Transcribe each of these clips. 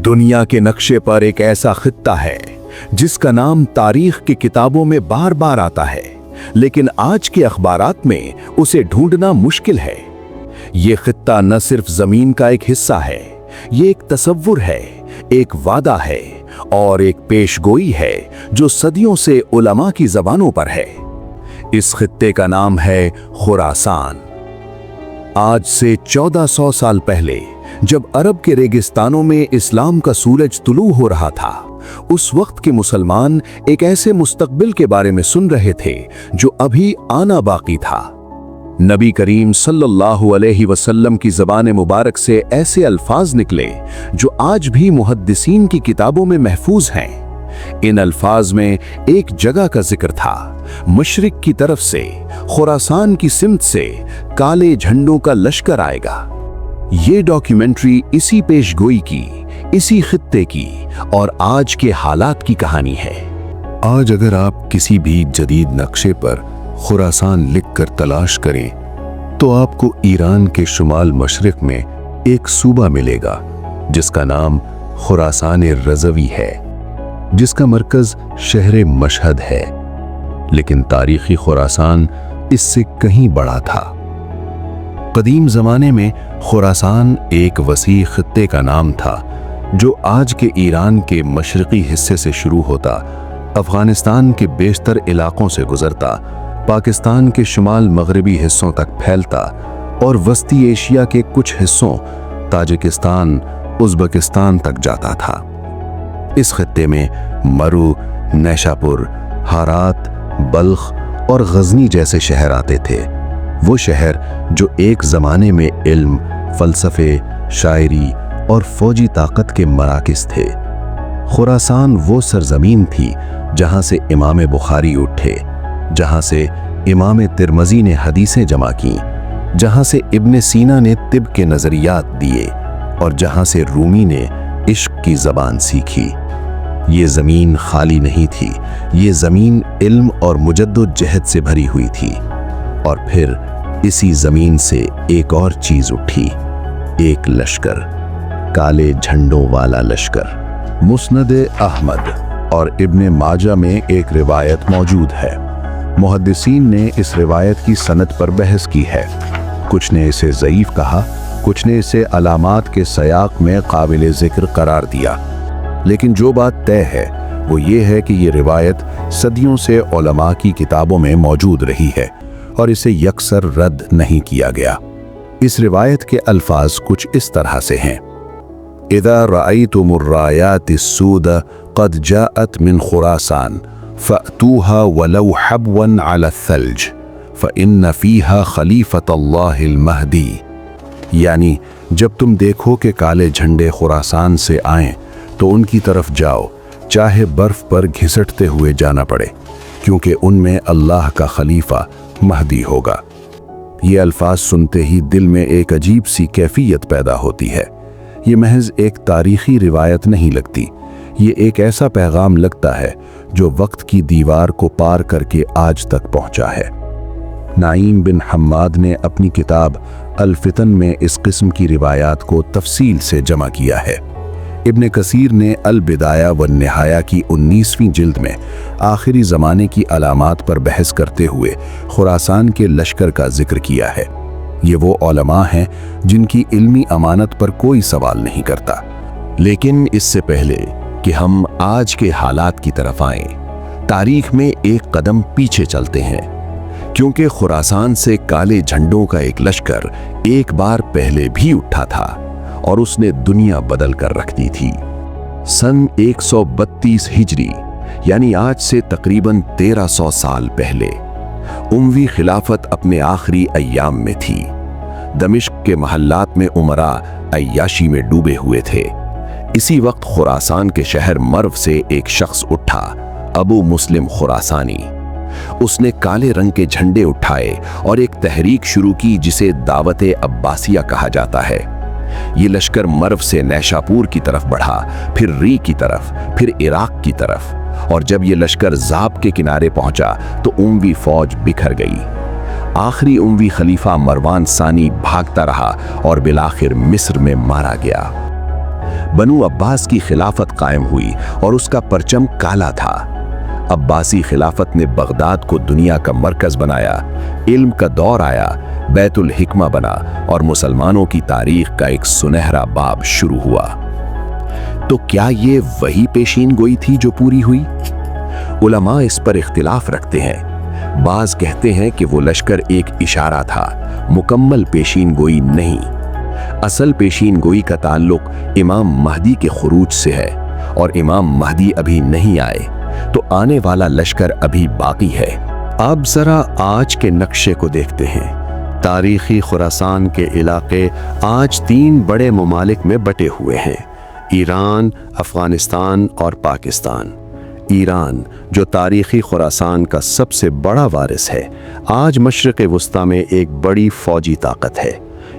दुनिया के नक्शे पर एक ऐसा खित्ता है जिसका नाम तारीख की किताबों में बार बार आता है, लेकिन आज के अखबारात में उसे ढूंढना मुश्किल है। ये खित्ता न सिर्फ जमीन का एक हिस्सा है, ये एक तसव्वुर है, एक वादा है और एक पेशगोई है जो सदियों से उलमा की जबानों पर है। इस खित्ते का नाम है खुरासान। आज से 1400 साल पहले जब अरब के रेगिस्तानों में इस्लाम का सूरज तुलू हो रहा था, उस वक्त के मुसलमान एक ऐसे मुस्तकबिल के बारे में सुन रहे थे जो अभी आना बाकी था। नबी करीम सल्लल्लाहु अलैहि वसल्लम की ज़बान मुबारक से ऐसे अल्फाज निकले जो आज भी मुहद्दिसीन की किताबों में महफूज हैं। इन अल्फाज में एक जगह का जिक्र था। मशरिक की तरफ से, खुरासान की सिमत से काले झंडों का लश्कर आएगा। ये डॉक्यूमेंट्री इसी पेशगोई की, इसी खित्ते की और आज के हालात की कहानी है। आज अगर आप किसी भी जदीद नक्शे पर खुरासान लिखकर तलाश करें तो आपको ईरान के शुमाल मशरिक में एक सूबा मिलेगा जिसका नाम खुरासान रज़वी है, जिसका मरकज शहर मशहद है। लेकिन तारीखी खुरासान इससे कहीं बड़ा था। कदीम ज़माने में खुरासान एक वसी खित्ते का नाम था जो आज के ईरान के मशरक़ी हिस्से से शुरू होता, अफ़गानिस्तान के बेशतर इलाकों से गुज़रता, पाकिस्तान के शुमाल मगरबी हिस्सों तक फैलता और वस्ती एशिया के कुछ हिस्सों ताजिकिस्तान, उज़्बेकिस्तान तक जाता था। इस खित्ते में मरू, नैशापुर, हारात, बल्ख और गजनी जैसे शहर आते थे। वो शहर जो एक ज़माने में इल्म, फ़लसफ़े, शायरी और फ़ौजी ताकत के मराकिज़ थे। खुरासान वो सरज़मीन थी जहाँ से इमाम बुखारी उठे, जहाँ से इमाम तिरमज़ी ने हदीसें जमा की, जहाँ से इब्न सीना ने तिब के नज़रियात दिए और जहाँ से रूमी ने इश्क की ज़बान सीखी। ये ज़मीन खाली नहीं थी, ये ज़मीन इल्म और मुजद्दुद-जहद से भरी हुई थी। और फिर इसी ज़मीन से एक और चीज़ उठी, एक लश्कर, काले झंडों वाला लश्कर। मुस्नद अहमद और इब्न माजा में एक रिवायत मौजूद है। मुहद्दिसीन ने इस रिवायत की सनद पर बहस की है। कुछ ने इसे ज़ईफ़ कहा, कुछ ने इसे अलामात के सयाक में काबिल ज़िक्र करार दिया। लेकिन जो बात तय है वो ये है कि ये रिवायत सदियों से उलमा की किताबों में मौजूद रही है और इसे यकसर रद्द नहीं किया गया। इस रिवायत के अल्फाज कुछ इस तरह से हैं। इज़ा रअयतुमुर रायातिस्सूद क़द जाअत मिन खुरासान फ़अतूहा वलौ हब्वन अला थल्ज फ़इन्न फ़ीहा खलीफ़तुल्लाहिल महदी। यानी जब तुम देखो कि काले झंडे खुरासान से आएं तो उनकी तरफ जाओ, चाहे बर्फ पर घिसटते हुए जाना पड़े, क्योंकि उनमें अल्लाह का खलीफा महदी होगा। ये अल्फाज सुनते ही दिल में एक अजीब सी कैफियत पैदा होती है। ये महज एक तारीखी रिवायत नहीं लगती, ये एक ऐसा पैगाम लगता है जो वक्त की दीवार को पार करके आज तक पहुंचा है। नाईम बिन हम्माद ने अपनी किताब अल-फितन में इस किस्म की रिवायात को तफसील से जमा किया है। इब्न कसीर ने अल-बिदाया व निहाया की 19वीं जिल्द में आखिरी ज़माने की अलामात पर बहस करते हुए खुरासान के लश्कर का जिक्र किया है। ये वो उलमा हैं जिनकी इल्मी अमानत पर कोई सवाल नहीं करता। लेकिन इससे पहले कि हम आज के हालात की तरफ आएं, तारीख में एक कदम पीछे चलते हैं, क्योंकि खुरासान से काले झंडों का एक लश्कर एक बार पहले भी उठा था और उसने दुनिया बदल कर रख दी थी। सन 132 हिजरी यानी आज से तकरीबन 1300 साल पहले उमवी खिलाफत अपने आखिरी अय्याम में थी। दमिश्क के महल्लात में उमरा अय्याशी में डूबे हुए थे। इसी वक्त खुरासान के शहर मर्व से एक शख्स उठा, अबू मुस्लिम खुरासानी। उसने काले रंग के झंडे उठाए और एक तहरीक शुरू की जिसे दावत अब्बासिया कहा जाता है। ये लश्कर मर्व से नैशापुर की तरफ बढ़ा, फिर री की तरफ, फिर इराक की तरफ, और जब ये लश्कर ज़ाब के किनारे पहुंचा तो उमवी फौज बिखर गई। आखिरी उमवी खलीफा मरवान सानी भागता रहा और बिलाखिर मिस्र में मारा गया। بنو عباس کی خلافت قائم ہوئی اور اس کا پرچم کالا تھا۔ عباسی خلافت نے بغداد کو دنیا کا مرکز بنایا، علم کا دور آیا، بیت الحکمہ بنا اور مسلمانوں کی تاریخ کا ایک سنہرا باب شروع ہوا۔ تو کیا یہ وہی پیشین گوئی تھی جو پوری ہوئی؟ علماء اس پر اختلاف رکھتے ہیں۔ بعض کہتے ہیں کہ وہ لشکر ایک اشارہ تھا، مکمل پیشین گوئی نہیں۔ اصل پیشین گوئی کا تعلق امام مہدی کے خروج سے ہے، اور امام مہدی ابھی نہیں آئے، تو آنے والا لشکر ابھی باقی ہے۔ اب ذرا آج کے نقشے کو دیکھتے ہیں۔ تاریخی خراسان کے علاقے آج 3 بڑے ممالک میں بٹے ہوئے ہیں: ایران، افغانستان اور پاکستان۔ ایران، جو تاریخی خراسان کا سب سے بڑا وارث ہے، آج مشرق وسطیٰ میں ایک بڑی فوجی طاقت ہے۔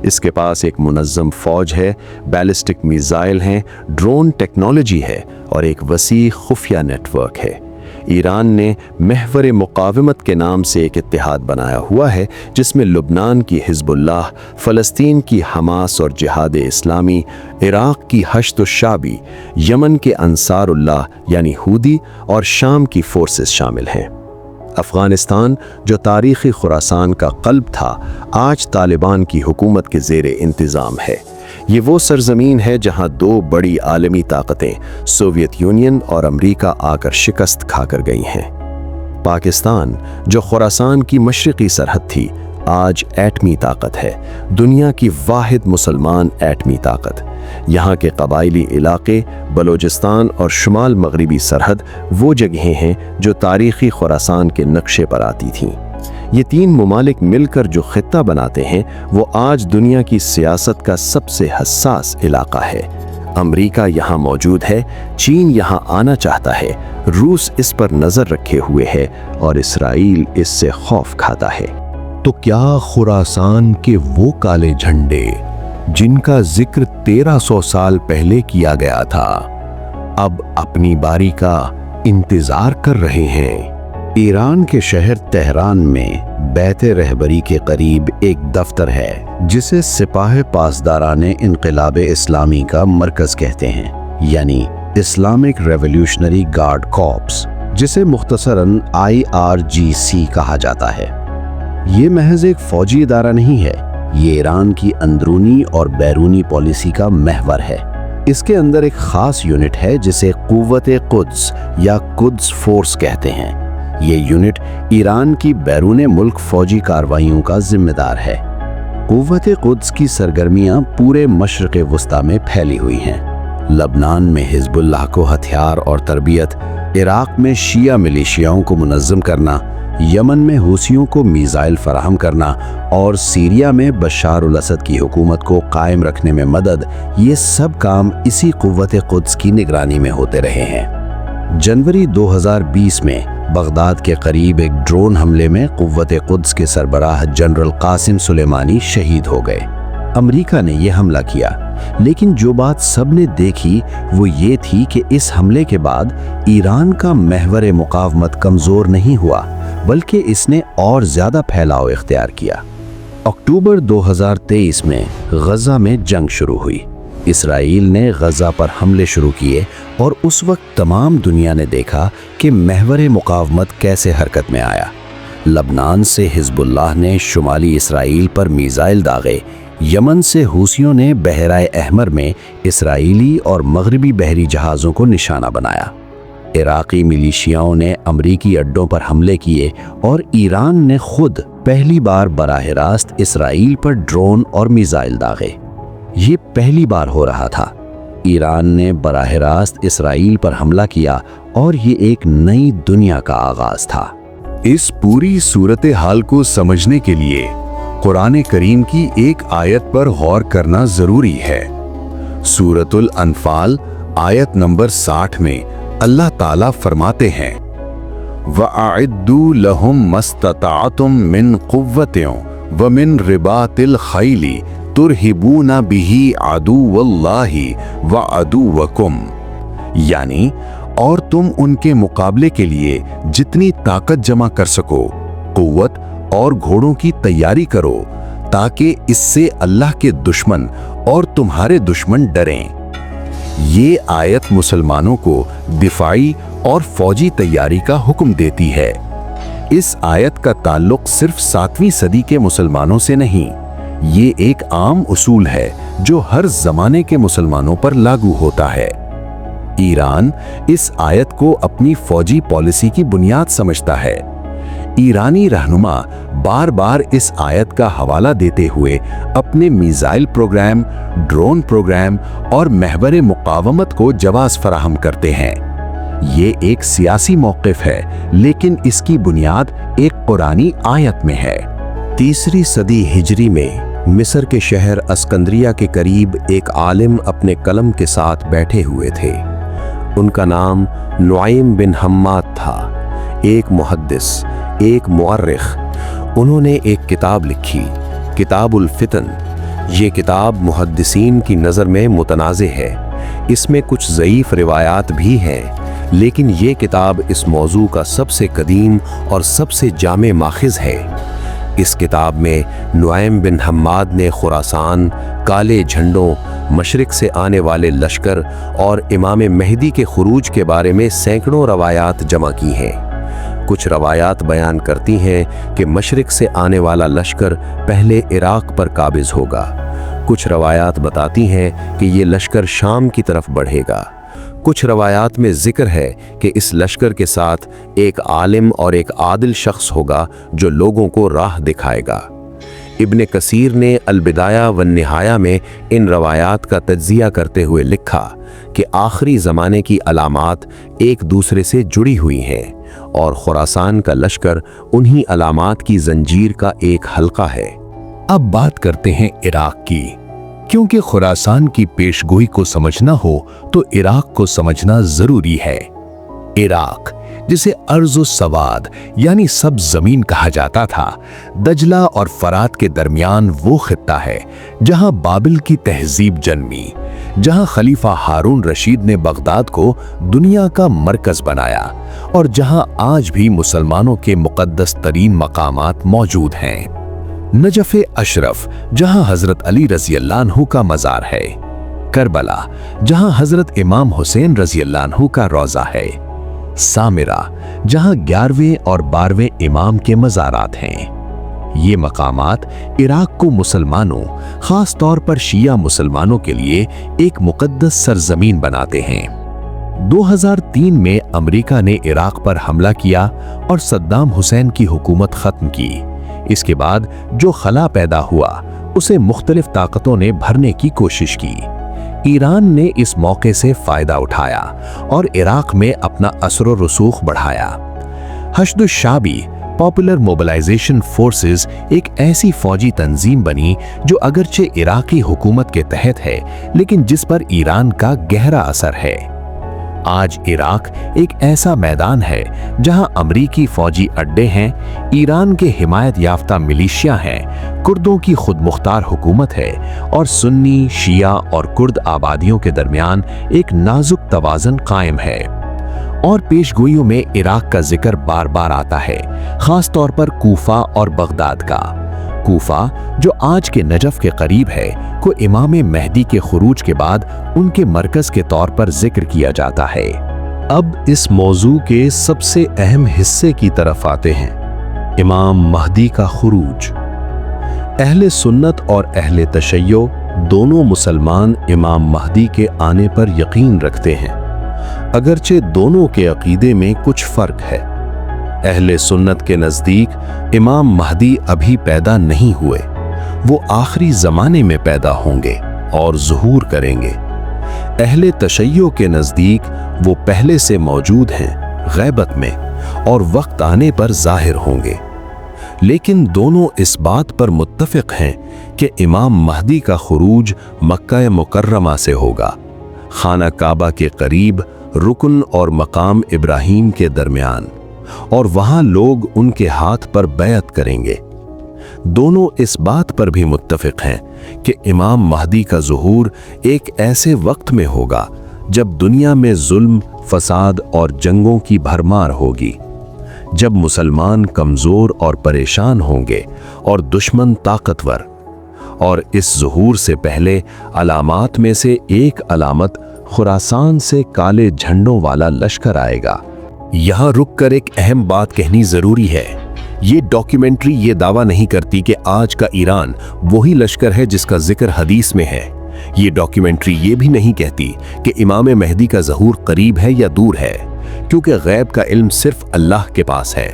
اس کے پاس ایک منظم فوج ہے، بیلسٹک میزائل ہیں، ڈرون ٹیکنالوجی ہے اور ایک وسیع خفیہ نیٹ ورک ہے۔ ایران نے محور مقاومت کے نام سے ایک اتحاد بنایا ہوا ہے، جس میں لبنان کی حزب اللہ، فلسطین کی حماس اور جہاد اسلامی، عراق کی حشد الشعبی، یمن کے انصار اللہ یعنی حوثی اور شام کی فورسز شامل ہیں۔ افغانستان، جو تاریخی خراسان کا قلب تھا، آج طالبان کی حکومت کے زیر انتظام ہے۔ یہ وہ سرزمین ہے جہاں 2 بڑی عالمی طاقتیں سوویت یونین اور امریکہ آ کر شکست کھا کر گئی ہیں۔ پاکستان، جو خراسان کی مشرقی سرحد تھی، آج ایٹمی طاقت ہے، دنیا کی واحد مسلمان ایٹمی طاقت۔ یہاں کے قبائلی علاقے، بلوچستان اور شمال مغربی سرحد وہ جگہیں ہیں جو تاریخی خراسان کے نقشے پر آتی تھیں۔ یہ 3 ممالک مل کر جو خطہ بناتے ہیں، وہ آج دنیا کی سیاست کا سب سے حساس علاقہ ہے۔ امریکہ یہاں موجود ہے، چین یہاں آنا چاہتا ہے، روس اس پر نظر رکھے ہوئے ہے اور اسرائیل اس سے خوف کھاتا ہے۔ تو کیا خراسان کے وہ کالے جھنڈے جن کا ذکر 1300 سال پہلے کیا گیا تھا، اب اپنی باری کا انتظار کر رہے ہیں؟ ایران کے شہر تہران میں بیت رہبری کے قریب ایک دفتر ہے جسے سپاہ پاسداران انقلاب اسلامی کا مرکز کہتے ہیں، یعنی اسلامک ریولیوشنری گارڈ کارپس، جسے مختصراً IRGC کہا جاتا ہے۔ یہ محض ایک فوجی ادارہ نہیں ہے، یہ ایران کی اندرونی اور بیرونی پالیسی کا محور ہے۔ اس کے اندر ایک خاص یونٹ ہے جسے قوت قدس یا قدس فورس کہتے ہیں۔ یہ یونٹ ایران کی بیرون ملک فوجی کارروائیوں کا ذمہ دار ہے۔ قوت قدس کی سرگرمیاں پورے مشرق وسطیٰ میں پھیلی ہوئی ہیں۔ لبنان میں حزب اللہ کو ہتھیار اور تربیت، عراق میں شیعہ ملیشیاؤں کو منظم کرنا، یمن میں حوثیوں کو میزائل فراہم کرنا اور سیریا میں بشار الاسد کی حکومت کو قائم رکھنے میں مدد، یہ سب کام اسی قوت قدس کی نگرانی میں ہوتے رہے ہیں۔ جنوری 2020 میں بغداد کے قریب ایک ڈرون حملے میں قوت قدس کے سربراہ جنرل قاسم سلیمانی شہید ہو گئے۔ امریکہ نے یہ حملہ کیا، لیکن جو بات سب نے دیکھی وہ یہ تھی کہ اس حملے کے بعد ایران کا محور مقاومت کمزور نہیں ہوا، بلکہ اس نے اور زیادہ پھیلاؤ اختیار کیا۔ اکتوبر 2023 میں غزہ میں جنگ شروع ہوئی۔ اسرائیل نے غزہ پر حملے شروع کیے اور اس وقت تمام دنیا نے دیکھا کہ محور مقاومت کیسے حرکت میں آیا۔ لبنان سے حزب اللہ نے شمالی اسرائیل پر میزائل داغے، یمن سے حوثیوں نے بحیرہ احمر میں اسرائیلی اور مغربی بحری جہازوں کو نشانہ بنایا، عراقی ملیشیاؤں نے امریکی اڈوں پر حملے کیے اور ایران نے خود پہلی بار براہ راست اسرائیل پر ڈرون اور میزائل داغے۔ یہ پہلی بار ہو رہا تھا۔ ایران نے براہ راست اسرائیل پر حملہ کیا اور یہ ایک نئی دنیا کا آغاز تھا۔ اس پوری صورتحال کو سمجھنے کے لیے قرآن کریم کی ایک آیت پر غور کرنا ضروری ہے۔ سورۃ الانفال آیت نمبر 60 میں اللہ تعالیٰ فرماتے ہیں وَأَعِدُّوا لَهُم مَّا اسْتَطَعْتُم مِّن قُوَّةٍ وَمِن رِّبَاطِ الْخَيْلِ تُرْهِبُونَ بِهِ عَدُوَّ اللَّهِ وَعَدُوَّكُمْ، یعنی اور تم ان کے مقابلے کے لیے جتنی طاقت جمع کر سکو، قوت اور گھوڑوں کی تیاری کرو، تاکہ اس سے اللہ کے دشمن اور تمہارے دشمن ڈریں۔ یہ آیت مسلمانوں کو دفاعی اور فوجی تیاری کا حکم دیتی ہے۔ اس آیت کا تعلق صرف 7ویں صدی کے مسلمانوں سے نہیں، یہ ایک عام اصول ہے جو ہر زمانے کے مسلمانوں پر لاگو ہوتا ہے۔ ایران اس آیت کو اپنی فوجی پالیسی کی بنیاد سمجھتا ہے۔ ایرانی رہنما بار بار اس آیت کا حوالہ دیتے ہوئے اپنے میزائل پروگرام، ڈرون پروگرام اور محور مقاومت کو جواز فراہم کرتے ہیں۔ یہ ایک سیاسی موقف ہے، لیکن اس کی بنیاد ایک قرآنی آیت میں ہے۔ 3 صدی ہجری میں مصر کے شہر اسکندریہ کے قریب ایک عالم اپنے قلم کے ساتھ بیٹھے ہوئے تھے۔ ان کا نام نعیم بن حماد تھا، ایک محدث، ایک مورخ۔ انہوں نے ایک کتاب لکھی، کتاب الفتن۔ یہ کتاب محدثین کی نظر میں متنازع ہے، اس میں کچھ ضعیف روایات بھی ہیں، لیکن یہ کتاب اس موضوع کا سب سے قدیم اور سب سے جامع ماخذ ہے۔ اس کتاب میں نعیم بن حماد نے خراسان، کالے جھنڈوں، مشرق سے آنے والے لشکر اور امام مہدی کے خروج کے بارے میں سینکڑوں روایات جمع کی ہیں۔ کچھ روایات بیان کرتی ہیں کہ مشرق سے آنے والا لشکر پہلے عراق پر قابض ہوگا۔ کچھ روایات بتاتی ہیں کہ یہ لشکر شام کی طرف بڑھے گا۔ کچھ روایات میں ذکر ہے کہ اس لشکر کے ساتھ ایک عالم اور ایک عادل شخص ہوگا جو لوگوں کو راہ دکھائے گا۔ ابن کثیر نے البدایہ والنہایہ میں ان روایات کا تجزیہ کرتے ہوئے لکھا کہ آخری زمانے کی علامات ایک دوسرے سے جڑی ہوئی ہیں اور خراسان کا لشکر انہی علامات کی زنجیر کا ایک حلقہ ہے۔ اب بات کرتے ہیں عراق کی، کیونکہ خراسان کی پیشگوئی کو سمجھنا ہو تو عراق کو سمجھنا ضروری ہے۔ عراق، جسے ارض السواد یعنی سبز زمین کہا جاتا تھا، دجلہ اور فرات کے درمیان وہ خطہ ہے جہاں بابل کی تہذیب جنمی، جہاں خلیفہ ہارون رشید نے بغداد کو دنیا کا مرکز بنایا، اور جہاں آج بھی مسلمانوں کے مقدس ترین مقامات موجود ہیں۔ نجف اشرف، جہاں حضرت علی رضی اللہ عنہ کا مزار ہے۔ کربلا، جہاں حضرت امام حسین رضی اللہ عنہ کا روضہ ہے۔ سامرہ، جہاں 11ویں اور 12ویں امام کے مزارات ہیں۔ یہ مقامات عراق کو مسلمانوں، خاص طور پر شیعہ مسلمانوں کے لیے ایک مقدس سرزمین بناتے ہیں۔ 2003 میں امریکہ نے عراق پر حملہ کیا اور صدام حسین کی حکومت ختم کی۔ اس کے بعد جو خلا پیدا ہوا اسے مختلف طاقتوں نے بھرنے کی کوشش کی۔ ایران نے اس موقع سے فائدہ اٹھایا اور عراق میں اپنا اثر و رسوخ بڑھایا۔ حشد الشعبی پاپولر موبلائزیشن فورسز ایک ایسی فوجی تنظیم بنی جو اگرچہ عراقی حکومت کے تحت ہے، لیکن جس پر ایران کا گہرا اثر ہے۔ آج عراق ایک ایسا میدان ہے جہاں امریکی فوجی اڈے ہیں، ایران کے حمایت یافتہ ملیشیا ہیں، کردوں کی خود مختار حکومت ہے، اور سنی، شیعہ اور کرد آبادیوں کے درمیان ایک نازک توازن قائم ہے۔ اور پیشگوئیوں میں عراق کا ذکر بار بار آتا ہے، خاص طور پر کوفہ اور بغداد کا۔ کوفہ، جو آج کے نجف کے قریب ہے، کو امام مہدی کے خروج کے بعد ان کے مرکز کے طور پر ذکر کیا جاتا ہے۔ اب اس موضوع کے سب سے اہم حصے کی طرف آتے ہیں، امام مہدی کا خروج۔ اہل سنت اور اہل تشیع دونوں مسلمان امام مہدی کے آنے پر یقین رکھتے ہیں، اگرچہ دونوں کے عقیدے میں کچھ فرق ہے۔ اہل سنت کے نزدیک امام مہدی ابھی پیدا نہیں ہوئے، وہ آخری زمانے میں پیدا ہوں گے اور ظہور کریں گے۔ اہل تشیع کے نزدیک وہ پہلے سے موجود ہیں، غیبت میں، اور وقت آنے پر ظاہر ہوں گے۔ لیکن دونوں اس بات پر متفق ہیں کہ امام مہدی کا خروج مکہ مکرمہ سے ہوگا، خانہ کعبہ کے قریب، رکن اور مقام ابراہیم کے درمیان، اور وہاں لوگ ان کے ہاتھ پر بیعت کریں گے۔ دونوں اس بات پر بھی متفق ہیں کہ امام مہدی کا ظہور ایک ایسے وقت میں ہوگا جب دنیا میں ظلم، فساد اور جنگوں کی بھرمار ہوگی، جب مسلمان کمزور اور پریشان ہوں گے اور دشمن طاقتور۔ اور اس ظہور سے پہلے علامات میں سے ایک علامت खुरासान से काले झंडों वाला लश्कर आएगा। यहाँ रुक कर एक अहम बात कहनी जरूरी है। ये डॉक्यूमेंट्री ये दावा नहीं करती कि आज का ईरान वही लश्कर है जिसका जिक्र हदीस में है। ये डॉक्यूमेंट्री ये भी नहीं कहती कि इमाम मेहदी का ज़हूर करीब है या दूर है, क्योंकि गैब का इल्म सिर्फ अल्लाह के पास है।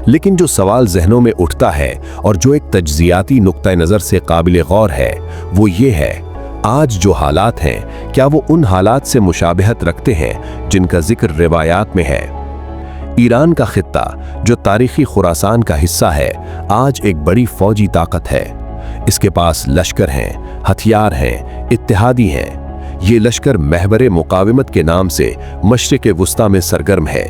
लेकिन जो सवाल जहनों में उठता है और जो एक तज्जियाती नुक्ता नज़र से काबिल गौर है, वो ये है, आज जो हालात हैं क्या वो उन हालात से मुशाबहत रखते हैं जिनका जिक्र रिवायात में है। ईरान का खित्ता जो तारीखी खुरासान का हिस्सा है, आज एक बड़ी फौजी ताकत है। इसके पास लश्कर हैं, हथियार हैं, इत्तेहादी हैं। ये लश्कर महबर मुकाविमत के नाम से मशरिक़ वुस्ता में सरगर्म है।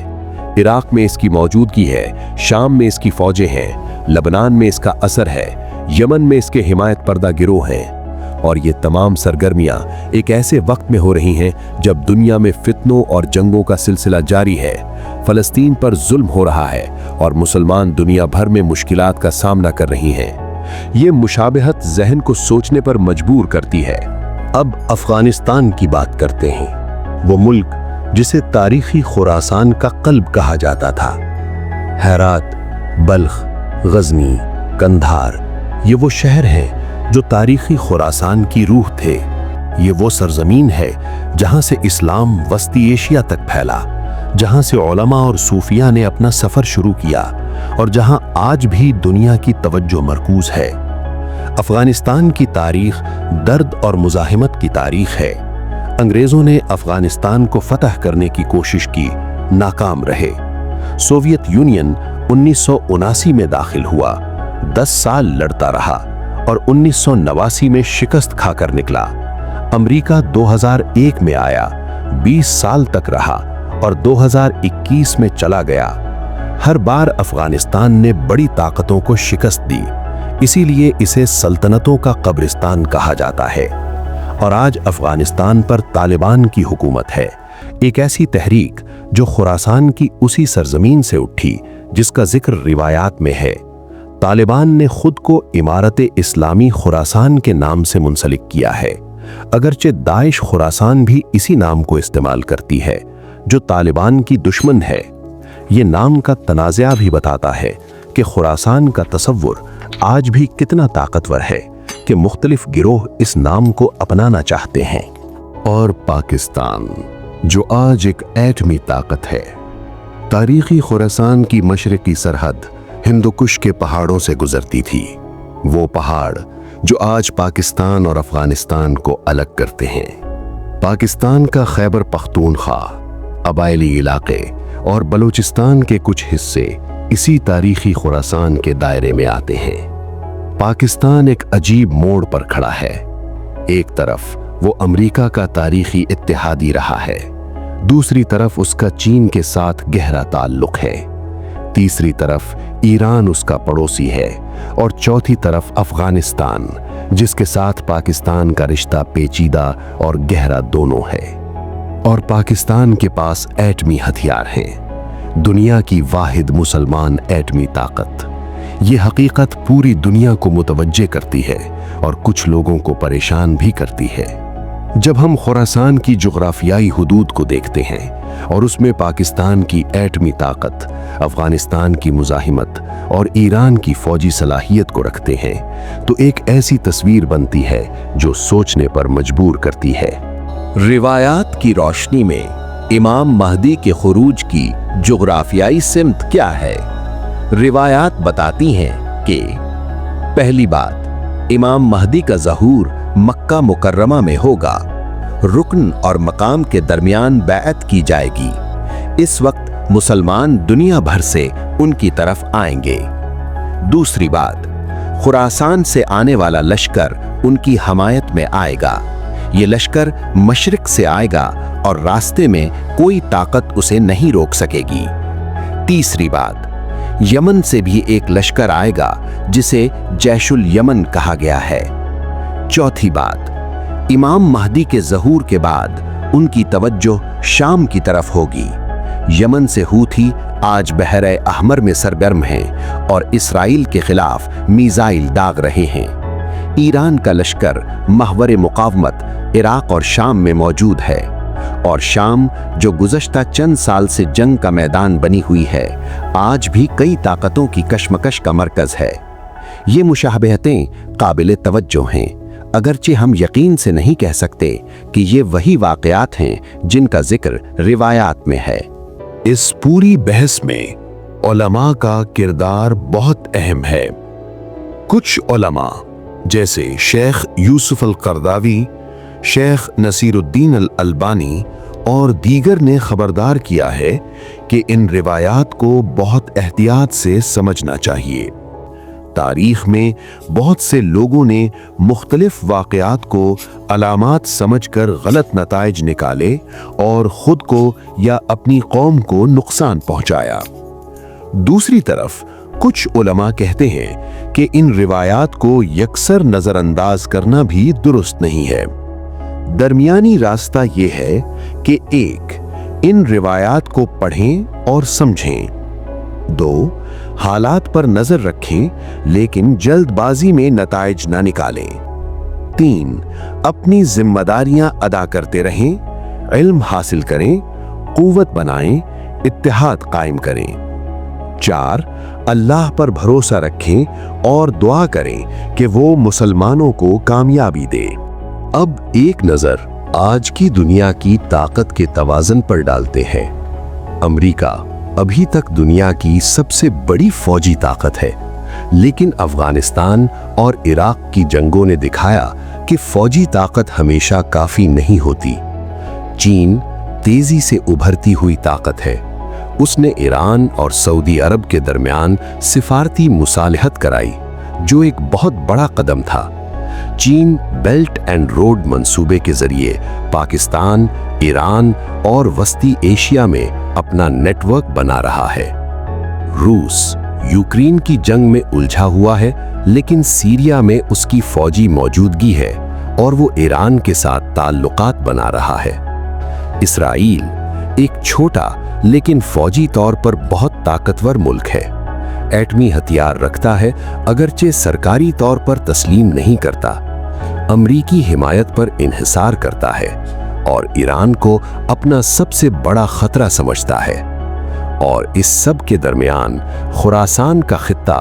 इराक में इसकी मौजूदगी है, शाम में इसकी फौजें हैं, लबनान में इसका असर है, यमन में इसके हिमायत पर्दा गिरोह हैं। और ये तमाम सरगर्मियां एक ऐसे वक्त में हो रही हैं जब दुनिया में फितनों और जंगों का सिलसिला जारी है, फलस्तीन पर जुल्म हो रहा है और मुसलमान दुनिया भर में मुश्किलात का सामना कर रही हैं। ये मुशाबहत जहन को सोचने पर मजबूर करती है। अब अफगानिस्तान की बात करते हैं, वो मुल्क जिसे तारीखी खुरासान का कल्ब कहा जाता था। हेरात, बल्ख, गजनी, कंधार, ये वो शहर हैं जो तारीखी खुरासान की रूह थे। ये वो सरजमीन है जहां से इस्लाम वस्ती एशिया तक फैला, जहां से उलमा और सूफिया ने अपना सफर शुरू किया और जहां आज भी दुनिया की तवज्जो मरकूज है। अफगानिस्तान की तारीख दर्द और मुजाहिमत की तारीख है। अंग्रेजों ने अफगानिस्तान को फतह करने की कोशिश की, नाकाम रहे। सोवियत यूनियन 1979 में दाखिल हुआ, 10 साल लड़ता रहा और 1989 में शिकस्त खाकर निकला। अमेरिका 2001 में आया, 20 साल तक रहा और 2021 में चला गया। हर बार अफगानिस्तान ने बड़ी ताकतों को शिकस्त दी, इसीलिए इसे सल्तनतों का कब्रिस्तान कहा जाता है। और आज अफगानिस्तान पर तालिबान की हुकूमत है, एक ऐसी तहरीक जो खुरासान की उसी सरजमीन से उठी जिसका जिक्र रिवायात में है। तालिबान ने खुद को इमारत इस्लामी खुरासान के नाम से मुंसलिक किया है, अगरचे दाइश खुरासान भी इसी नाम को इस्तेमाल करती है जो तालिबान की दुश्मन है। ये नाम का तनाज़ा भी बताता है कि खुरासान का तसव्वुर आज भी कितना ताकतवर है कि मुख्तलिफ गिरोह इस नाम को अपनाना चाहते हैं। और पाकिस्तान जो आज एक एटमी ताकत है। तारीखी खुरासान की मशरकी सरहद हिंदुकुश के पहाड़ों से गुजरती थी, वो पहाड़ जो आज पाकिस्तान और अफगानिस्तान को अलग करते हैं। पाकिस्तान का खैबर पख्तूनख्वा, अबायली इलाके और बलूचिस्तान के कुछ हिस्से इसी तारीखी खुरासान के दायरे में आते हैं। पाकिस्तान एक अजीब मोड़ पर खड़ा है। एक तरफ वो अमेरिका का तारीखी इत्तेहादी रहा है, दूसरी तरफ उसका चीन के साथ गहरा ताल्लुक है, तीसरी तरफ ईरान उसका पड़ोसी है और चौथी तरफ अफगानिस्तान जिसके साथ पाकिस्तान का रिश्ता पेचीदा और गहरा दोनों है। और पाकिस्तान के पास एटमी हथियार हैं, दुनिया की वाहिद मुसलमान एटमी ताकत। ये हकीकत पूरी दुनिया को मुतवज्जे करती है और कुछ लोगों को परेशान भी करती है। जब हम खुरासान की जुग्राफियाई हुदूद को देखते हैं और उसमें पाकिस्तान की एटमी ताकत, अफगानिस्तान की मुजाहिमत और ईरान की फौजी सलाहियत को रखते हैं, तो एक ऐसी तस्वीर बनती है जो सोचने पर मजबूर करती है। रिवायात की रोशनी में इमाम महदी के खुरूज की जुग्राफियाई सिमत क्या है? रिवायात बताती हैं कि पहली बात, इमाम महदी का ज़हूर मक्का मुकर्रमा में होगा। रुकन और मकाम के दरमियान बैअत की जाएगी। इस वक्त मुसलमान दुनिया भर से उनकी तरफ आएंगे। दूसरी बात, खुरासान से आने वाला लश्कर उनकी हमायत में आएगा। ये लश्कर मशरिक से आएगा और रास्ते में कोई ताकत उसे नहीं रोक सकेगी। तीसरी बात, यमन से भी एक लश्कर आएगा जिसे जैशुल यमन कहा गया है। चौथी बात, इमाम महदी के ज़हूर के बाद उनकी तवज्जो शाम की तरफ होगी। यमन से हूथी आज बहरे अहमर में सरगर्म हैं और इसराइल के खिलाफ मिसाइल दाग रहे हैं। ईरान का लश्कर महवर मुकावमत इराक और शाम में मौजूद है। और शाम, जो गुज़श्ता चंद साल से जंग का मैदान बनी हुई है, आज भी कई ताकतों की कशमकश का मरकज़ है। ये मुशाबहतें काबिल तवज्जो हैं, अगरचे हम यकीन से नहीं कह सकते कि ये वही वाक़यात हैं जिनका जिक्र रिवायात में है। इस पूरी बहस में उलमा का किरदार बहुत अहम है। कुछ उलमा जैसे शेख यूसुफ अल-करदावी, शेख नसीरुद्दीन अल-अलबानी और दीगर ने खबरदार किया है कि इन रिवायात को बहुत एहतियात से समझना चाहिए। तारीख में बहुत से लोगों ने मुख्तलिफ वाक़यात को अलामात समझकर गलत नताइज निकाले और खुद को या अपनी कौम को नुकसान पहुंचाया। दूसरी तरफ कुछ उलमा कहते हैं कि इन रिवायात को यकसर नज़रअंदाज करना भी दुरुस्त नहीं है। दरमियानी रास्ता ये है कि एक, इन रिवायात को पढ़ें और समझें। दो, हालात पर नजर रखें लेकिन जल्दबाजी में नताइज ना निकालें। तीन, अपनी जिम्मेदारियां अदा करते रहें, इल्म हासिल करें, कुव्वत बनाएं, इत्तेहाद कायम करें। चार, अल्लाह पर भरोसा रखें और दुआ करें कि वो मुसलमानों को कामयाबी दे। अब एक नजर आज की दुनिया की ताकत के तवाज़न पर डालते हैं। अमेरिका अभी तक दुनिया की सबसे बड़ी फौजी ताकत है, लेकिन अफगानिस्तान और इराक की जंगों ने दिखाया कि फौजी ताकत हमेशा काफी नहीं होती। चीन तेजी से उभरती हुई ताकत है। उसने ईरान और सऊदी अरब के दरमियान सिफारती मुसालहत कराई, जो एक बहुत बड़ा कदम था। चीन बेल्ट एंड रोड मंसूबे के जरिए पाकिस्तान, ईरान और वस्ती एशिया में अपना नेटवर्क बना रहा है। रूस यूक्रेन की जंग में उलझा हुआ है, लेकिन सीरिया में उसकी फौजी मौजूदगी है और वो ईरान के साथ ताल्लुकात बना रहा है। इसराइल एक छोटा लेकिन फौजी तौर पर बहुत ताकतवर मुल्क है। एटमी हथियार रखता है, अगरचे सरकारी तौर पर तस्लीम नहीं करता। अमरीकी हिमायत पर इन्हिसार करता है और ईरान को अपना सबसे बड़ा खतरा समझता है। और इस सब के दरमियान खुरासान का खित्ता,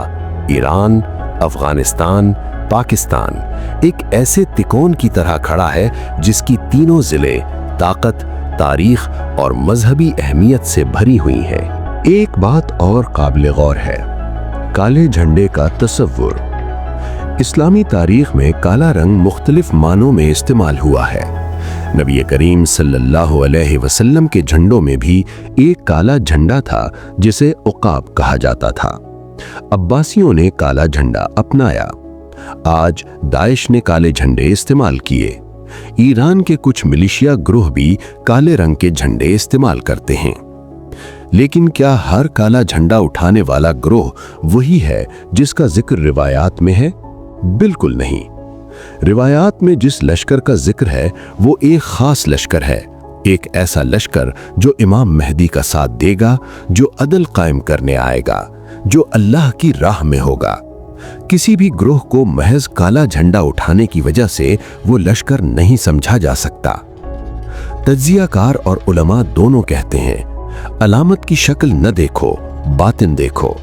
ईरान, अफगानिस्तान, पाकिस्तान एक ऐसे तिकोन की तरह खड़ा है जिसकी तीनों जिले ताकत, तारीख और मजहबी अहमियत से भरी हुई हैं। एक बात और काबिल गौर है, काले झंडे का तस्वुर। इस्लामी तारीख में काला रंग मुख्तलिफ मानों में इस्तेमाल हुआ है। नबी करीम सल्लल्लाहु अलैहि वसल्लम के झंडों में भी एक काला झंडा था जिसे उकाब कहा जाता था। अब्बासियों ने काला झंडा अपनाया। आज दाइश ने काले झंडे इस्तेमाल किए। ईरान के कुछ मिलिशिया ग्रुप भी काले रंग के झंडे इस्तेमाल करते हैं। लेकिन क्या हर काला झंडा उठाने वाला ग्रोह वही है जिसका जिक्र रिवायात में है? बिल्कुल नहीं। रिवायात में जिस लश्कर का जिक्र है वो एक खास लश्कर है, एक ऐसा लश्कर जो इमाम मेहदी का साथ देगा, जो अदल कायम करने आएगा, जो अल्लाह की राह में होगा। किसी भी ग्रोह को महज काला झंडा उठाने की वजह से वो लश्कर नहीं समझा जा सकता। तज्जियाकार और उलमा दोनों कहते हैं, अलामत की शक्ल न देखो, बातिन देखो।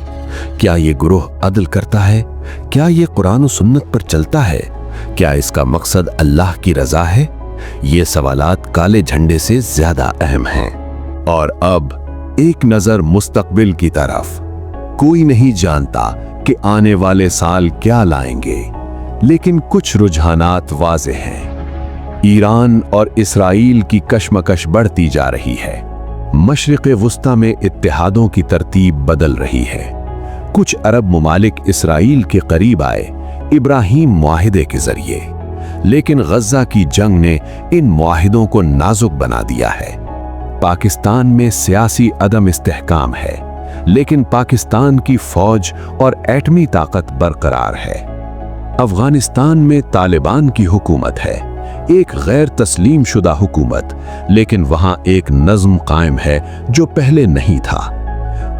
क्या ये ग्रोह अदल करता है? क्या ये कुरान और सुन्नत पर चलता है? क्या इसका मकसद अल्लाह की रजा है? ये सवालात काले झंडे से ज्यादा अहम हैं। और अब एक नजर मुस्तकबिल की तरफ। कोई नहीं जानता कि आने वाले साल क्या लाएंगे, लेकिन कुछ रुझानात वाज़ेह हैं। ईरान और इसराइल की कशमकश बढ़ती जा रही है। मशरिक़ वुस्ता में इत्तेहादों की तरतीब बदल रही है। कुछ अरब मुमालिक इसराइल के करीब आए इब्राहीम मुआहिदे के जरिए, लेकिन गज़ा की जंग ने इन मुआहिदों को नाजुक बना दिया है। पाकिस्तान में सियासी अदम इस्तेहकाम है, लेकिन पाकिस्तान की फौज और एटमी ताकत बरकरार है। अफगानिस्तान में तालिबान की हुकूमत है, एक गैर तस्लीम शुदा हुकूमत, लेकिन वहां एक नज़्म कायम है जो पहले नहीं था।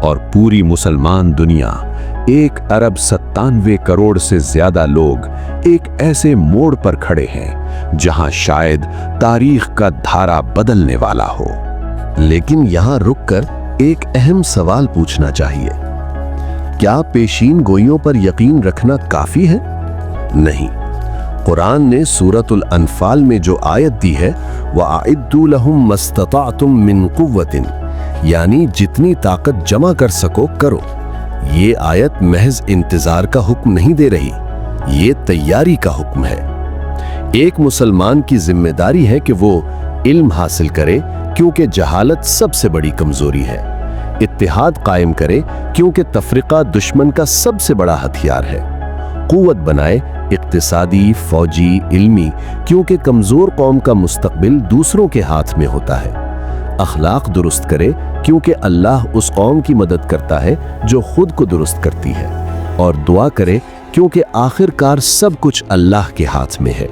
और पूरी मुसलमान दुनिया 1 अरब 97 करोड़ से ज्यादा लोग एक ऐसे मोड़ पर खड़े हैं जहां शायद तारीख का धारा बदलने वाला हो। लेकिन यहां रुककर एक अहम सवाल पूछना चाहिए, क्या पेशीन गोइयों पर यकीन रखना काफी है? नहीं। कुरान ने सूरतुल अनफाल में जो आयत दी है, वअइद्दू लहुम मस्तताअतुम मिन कुव्वतिन, यानी जितनी ताकत जमा कर सको करो, ये आयत महज इंतजार का हुक्म नहीं दे रही, ये तैयारी का हुक्म है। एक मुसलमान की जिम्मेदारी है कि वो इल्म हासिल करे, क्योंकि जहालत सबसे बड़ी कमजोरी है। इत्तिहाद कायम करे, क्योंकि तफरीका दुश्मन का सबसे बड़ा हथियार है। कुव्वत बनाए, इक्तिसादी, फौजी, इल्मी, क्योंकि कमजोर कौम का मुस्तकबिल दूसरों के हाथ में होता है। अखलाक दुरुस्त करे, क्योंकि अल्लाह उस कौम की मदद करता है जो खुद को दुरुस्त करती है। और दुआ करे, क्योंकि आखिरकार सब कुछ अल्लाह के हाथ में है।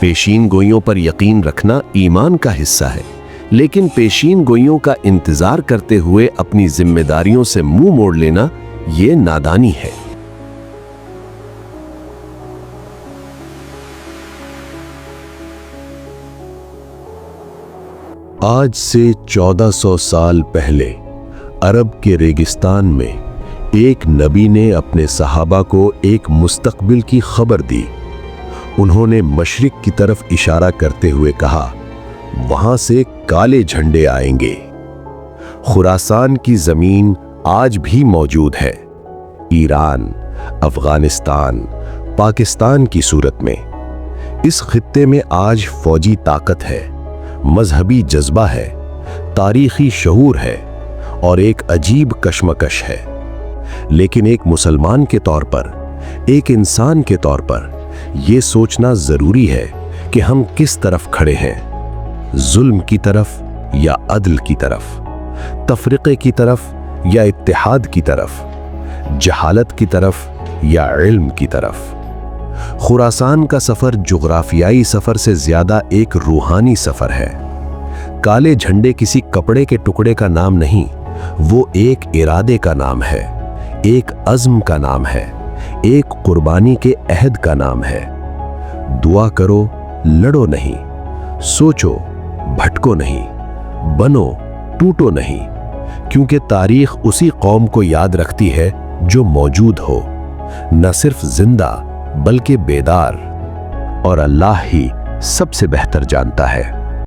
पेशीन गोइयों पर यकीन रखना ईमान का हिस्सा है, लेकिन पेशीन गोइयों का इंतजार करते हुए अपनी जिम्मेदारियों से मुंह मोड़ लेना, ये नादानी है। आज से 1400 साल पहले अरब के रेगिस्तान में एक नबी ने अपने सहाबा को एक मुस्तकबिल की खबर दी। उन्होंने मशरिक की तरफ इशारा करते हुए कहा, वहां से काले झंडे आएंगे। खुरासान की जमीन आज भी मौजूद है, ईरान, अफगानिस्तान, पाकिस्तान की सूरत में। इस खित्ते में आज फौजी ताकत है, मजहबी जज्बा है, तारीखी शऊर है और एक अजीब कशमकश है। लेकिन एक मुसलमान के तौर पर, एक इंसान के तौर पर यह सोचना जरूरी है कि हम किस तरफ खड़े हैं, जुल्म की तरफ या अदल की तरफ, तफरीके की तरफ या इत्तिहाद की तरफ, जहालत की तरफ या इल्म की तरफ। खुरासान का सफर जुग्राफियाई सफर से ज्यादा एक रूहानी सफर है। काले झंडे किसी कपड़े के टुकड़े का नाम नहीं, वो एक इरादे का नाम है, एक अज़्म का नाम है, एक कुर्बानी के अहद का नाम है। दुआ करो, लड़ो नहीं, सोचो, भटको नहीं, बनो, टूटो नहीं, क्योंकि तारीख उसी कौम को याद रखती है जो मौजूद हो, न सिर्फ जिंदा बल्कि बेदार। और अल्लाह ही सबसे बेहतर जानता है।